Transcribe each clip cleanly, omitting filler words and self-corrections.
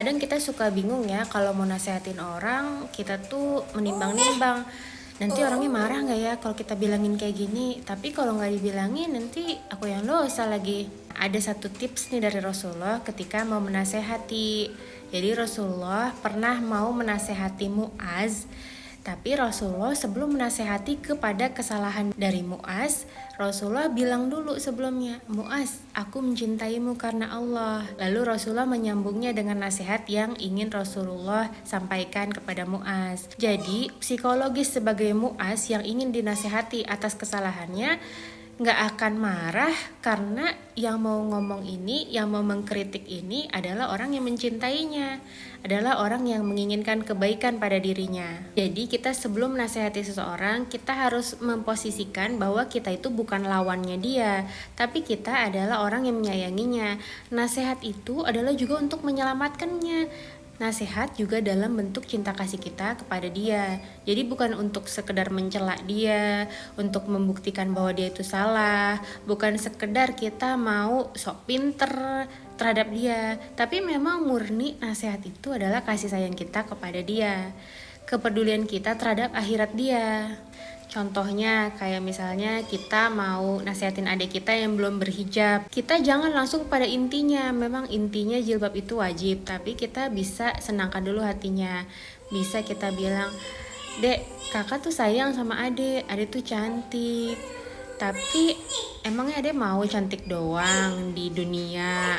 Kadang kita suka bingung ya kalau mau nasehatin orang, kita tuh menimbang-nimbang. Nanti orangnya marah nggak ya kalau kita bilangin kayak gini? Tapi kalau nggak dibilangin nanti aku yang dosa lagi. Ada satu tips nih dari Rasulullah ketika mau menasehati. Jadi Rasulullah pernah mau menasehati Muaz. Tapi Rasulullah sebelum menasehati kepada kesalahan dari Muaz, Rasulullah bilang dulu sebelumnya, Muaz, aku mencintaimu karena Allah. Lalu Rasulullah menyambungnya dengan nasihat yang ingin Rasulullah sampaikan kepada Muaz. Jadi psikologis sebagai Muaz yang ingin dinasehati atas kesalahannya, nggak akan marah karena yang mau ngomong ini, yang mau mengkritik ini adalah orang yang mencintainya, adalah orang yang menginginkan kebaikan pada dirinya. Jadi kita sebelum menasehati seseorang, kita harus memposisikan bahwa kita itu bukan lawannya dia, tapi kita adalah orang yang menyayanginya. Nasihat itu adalah juga untuk menyelamatkannya. Nasihat juga dalam bentuk cinta kasih kita kepada dia. Jadi bukan untuk sekedar mencela dia, untuk membuktikan bahwa dia itu salah, bukan sekedar kita mau sok pinter terhadap dia, tapi memang murni nasihat itu adalah kasih sayang kita kepada dia, kepedulian kita terhadap akhirat dia. Contohnya kayak misalnya kita mau nasihatin adik kita yang belum berhijab, kita jangan langsung pada intinya. Memang intinya jilbab itu wajib, tapi kita bisa senangkan dulu hatinya. Bisa kita bilang, Dek, kakak tuh sayang sama adik tuh cantik, tapi emangnya adek mau cantik doang di dunia?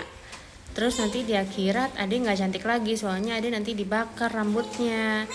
Terus nanti di akhirat adek gak cantik lagi, soalnya adek nanti dibakar rambutnya.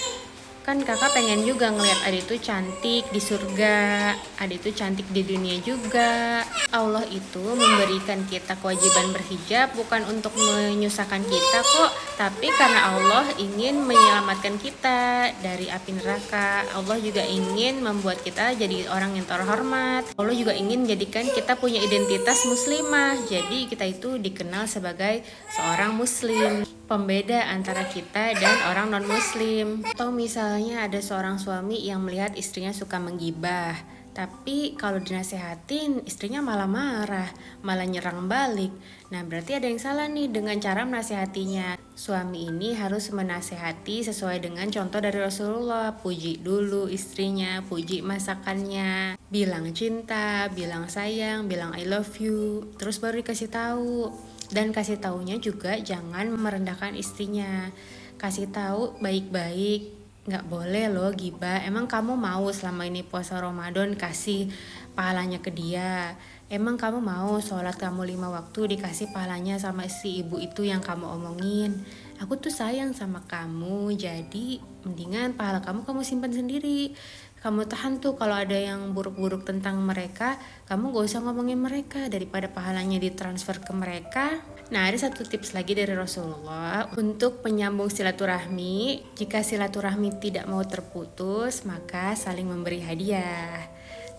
Kan kakak pengen juga ngelihat adik itu cantik di surga, adik itu cantik di dunia juga. Allah itu memberikan kita kewajiban berhijab bukan untuk menyusahkan kita kok, tapi karena Allah ingin menyelamatkan kita dari api neraka. Allah juga ingin membuat kita jadi orang yang terhormat. Allah juga ingin jadikan kita punya identitas muslimah, jadi kita itu dikenal sebagai seorang muslim, pembeda antara kita dan orang non-muslim. Atau misalnya ada seorang suami yang melihat istrinya suka menggibah, tapi kalau dinasehatin istrinya malah marah, malah nyerang balik. Nah berarti ada yang salah nih dengan cara menasehatinya. Suami ini harus menasehati sesuai dengan contoh dari Rasulullah. Puji dulu istrinya, puji masakannya, bilang cinta, bilang sayang, bilang I love you, terus baru dikasih tahu. Dan kasih taunya juga jangan merendahkan istrinya. Kasih tahu baik-baik, nggak boleh loh gibah. Emang kamu mau selama ini puasa Ramadan kasih pahalanya ke dia? Emang kamu mau sholat kamu 5 waktu dikasih pahalanya sama si ibu itu yang kamu omongin? Aku tuh sayang sama kamu, jadi mendingan pahala kamu simpan sendiri. Kamu tahan tuh kalau ada yang buruk-buruk tentang mereka, kamu gak usah ngomongin mereka daripada pahalanya ditransfer ke mereka. Nah ada satu tips lagi dari Rasulullah untuk penyambung silaturahmi. Jika silaturahmi tidak mau terputus, maka saling memberi hadiah.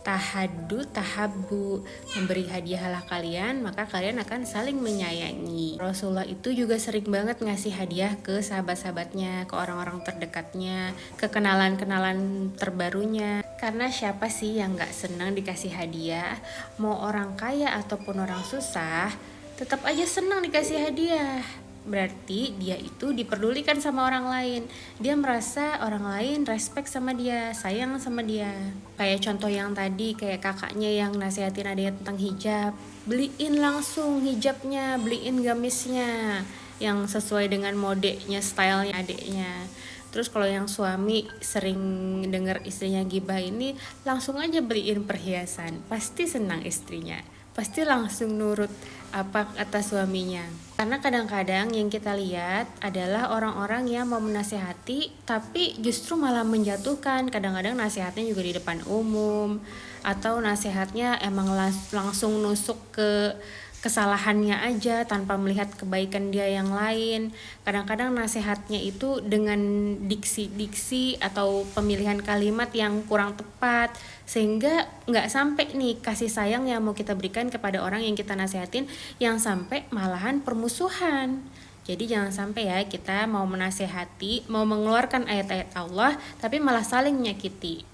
Tahaddu tahabbu, memberi hadiahlah kalian, maka kalian akan saling menyayangi. Rasulullah itu juga sering banget ngasih hadiah ke sahabat-sahabatnya, ke orang-orang terdekatnya, ke kenalan-kenalan terbarunya. Karena siapa sih yang gak senang dikasih hadiah? Mau orang kaya ataupun orang susah, tetap aja senang dikasih hadiah. Berarti dia itu diperdulikan sama orang lain. Dia merasa orang lain respect sama dia, sayang sama dia. Kayak contoh yang tadi, kayak kakaknya yang nasihatin adiknya tentang hijab. Beliin langsung hijabnya, beliin gamisnya yang sesuai dengan modenya, stylenya adiknya. Terus kalau yang suami sering dengar istrinya gibah ini, langsung aja beliin perhiasan. Pasti senang istrinya, pasti langsung nurut apa kata suaminya. Karena kadang-kadang yang kita lihat adalah orang-orang yang mau menasehati tapi justru malah menjatuhkan. Kadang-kadang nasihatnya juga di depan umum, atau nasihatnya emang langsung nusuk ke kesalahannya aja tanpa melihat kebaikan dia yang lain. Kadang-kadang nasihatnya itu dengan diksi-diksi atau pemilihan kalimat yang kurang tepat, sehingga nggak sampai nih kasih sayang yang mau kita berikan kepada orang yang kita nasihatin, yang sampai malahan permusuhan. Jadi jangan sampai ya kita mau menasehati, mau mengeluarkan ayat-ayat Allah tapi malah saling menyakiti.